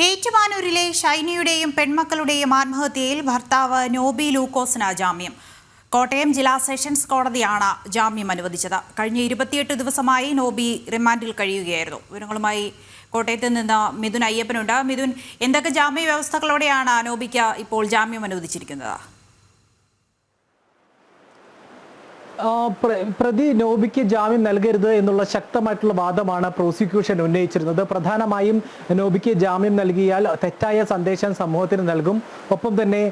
ഏറ്റുമാനൂരിലെ ഷൈനിയുടെയും പെൺമക്കളുടെയും ആത്മഹത്യയിൽ ഭർത്താവ് നോബി ലൂക്കോസിന് ജാമ്യം. കോട്ടയം ജില്ലാ സെഷൻസ് കോടതിയാണ് ജാമ്യം അനുവദിച്ചത്. കഴിഞ്ഞ 28 ദിവസമായി നോബി റിമാൻഡിൽ കഴിയുകയായിരുന്നു. വിവരങ്ങളുമായി കോട്ടയത്ത് നിന്ന് മിഥുൻ അയ്യപ്പനുണ്ട്. മിഥുൻ, എന്തൊക്കെ ജാമ്യ വ്യവസ്ഥകളോടെയാണ് നോബിക്ക് ഇപ്പോൾ ജാമ്യം അനുവദിച്ചിരിക്കുന്നത്? പ്രതി നോബിക്ക് ജാമ്യം നൽകരുത് എന്നുള്ള ശക്തമായിട്ടുള്ള വാദമാണ് പ്രോസിക്യൂഷൻ ഉന്നയിച്ചിരുന്നത്. പ്രധാനമായും നോബിക്ക് ജാമ്യം നൽകിയാൽ തെറ്റായ സന്ദേശം സമൂഹത്തിന് നൽകും. ഒപ്പം തന്നെ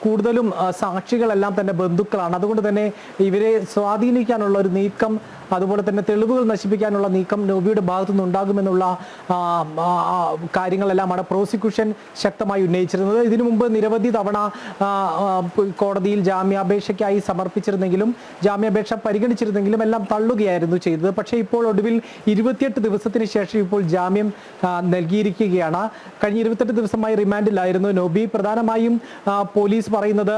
കൂടുതലും സാക്ഷികളെല്ലാം തന്നെ ബന്ധുക്കളാണ്. അതുകൊണ്ട് തന്നെ ഇവരെ സ്വാധീനിക്കാനുള്ള ഒരു നീക്കം, അതുപോലെ തന്നെ തെളിവുകൾ നശിപ്പിക്കാനുള്ള നീക്കം നോബിയുടെ ഭാഗത്തുനിന്ന് ഉണ്ടാകുമെന്നുള്ള കാര്യങ്ങളെല്ലാമാണ് പ്രോസിക്യൂഷൻ ശക്തമായി ഉന്നയിച്ചിരുന്നത്. ഇതിനു മുമ്പ് നിരവധി തവണ കോടതിയിൽ ജാമ്യാപേക്ഷയ്ക്കായി സമർപ്പിച്ചിരുന്നെങ്കിലും ജാമ്യാപേക്ഷ പരിഗണിച്ചിരുന്നെങ്കിലും എല്ലാം തള്ളുകയായിരുന്നു ചെയ്തത്. പക്ഷേ ഇപ്പോൾ ഒടുവിൽ 28 ദിവസത്തിന് ശേഷം ഇപ്പോൾ ജാമ്യം നൽകിയിരിക്കുകയാണ്. കഴിഞ്ഞ 28 ദിവസമായി റിമാൻഡിലായിരുന്നു നോബി. പ്രധാനമായും പോലീസ് പറയുന്നത്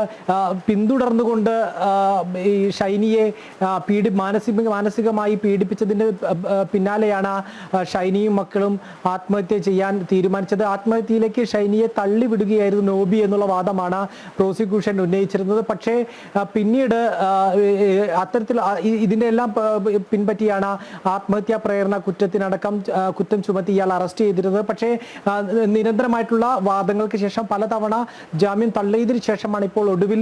പിന്തുടർന്നുകൊണ്ട് ഈ ഷൈനിയെ മാനസികമായി പീഡിപ്പിച്ചതിന് പിന്നാലെയാണ് ഷൈനിയും മക്കളും ആത്മഹത്യ ചെയ്യാൻ തീരുമാനിച്ചത്. ആത്മഹത്യയിലേക്ക് ഷൈനിയെ തള്ളിവിടുകയായിരുന്നു നോബി എന്നുള്ള വാദമാണ് പ്രോസിക്യൂഷൻ ഉന്നയിച്ചിരുന്നത്. പക്ഷേ പിന്നീട് അത്തരത്തിൽ ഇതിന്റെ എല്ലാം പിൻപറ്റിയാണ് ആത്മഹത്യാ പ്രേരണ കുറ്റത്തിനടക്കം കുറ്റം ചുമത്തി ഇയാൾ അറസ്റ്റ് ചെയ്തിരുന്നത്. പക്ഷേ നിരന്തരമായിട്ടുള്ള വാദങ്ങൾക്ക് ശേഷം പലതവണ ജാമ്യം തള്ളിയതിനു ശേഷമാണ് ഇപ്പോൾ ഒടുവിൽ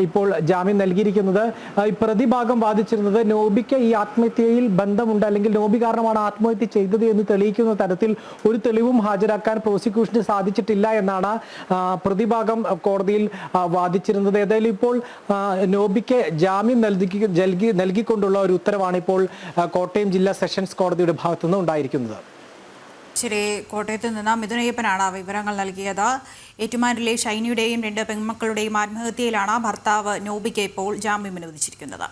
ഇപ്പോൾ ജാമ്യം നൽകിയിരിക്കുന്നത്. ഈ പ്രതിഭാഗം വാദിച്ചിരുന്നത് നോബിക്ക് ഈ ആത്മഹത്യയിൽ ബന്ധമുണ്ട്, അല്ലെങ്കിൽ നോബി കാരണമാണ് ആത്മഹത്യ ചെയ്തത് എന്ന് തെളിയിക്കുന്ന തരത്തിൽ ഒരു തെളിവും ഹാജരാക്കാൻ പ്രോസിക്യൂഷന് സാധിച്ചിട്ടില്ല എന്നാണ് പ്രതിഭാഗം കോടതിയിൽ വാദിച്ചിരുന്നത്. ഏതായാലും ഇപ്പോൾ നോബിക്ക് ജാമ്യം നൽകിക്കൊണ്ടുള്ള ഒരു ഉത്തരവാണ് ഇപ്പോൾ കോട്ടയം ജില്ലാ സെഷൻസ് കോടതിയുടെ ഭാഗത്തുനിന്ന് ഉണ്ടായിരിക്കുന്നത്. ശരി, കോട്ടയത്ത് നിന്ന് മിഥുൻ അയ്യപ്പനാണ് വിവരങ്ങൾ നൽകിയത്. ഏറ്റുമാനൂരിലെ ഷൈനിയുടെയും 2 പെൺമക്കളുടെയും ആത്മഹത്യയിലാണ് ഭർത്താവ് നോബിക്ക് ഇപ്പോൾ ജാമ്യം അനുവദിച്ചിരിക്കുന്നത്.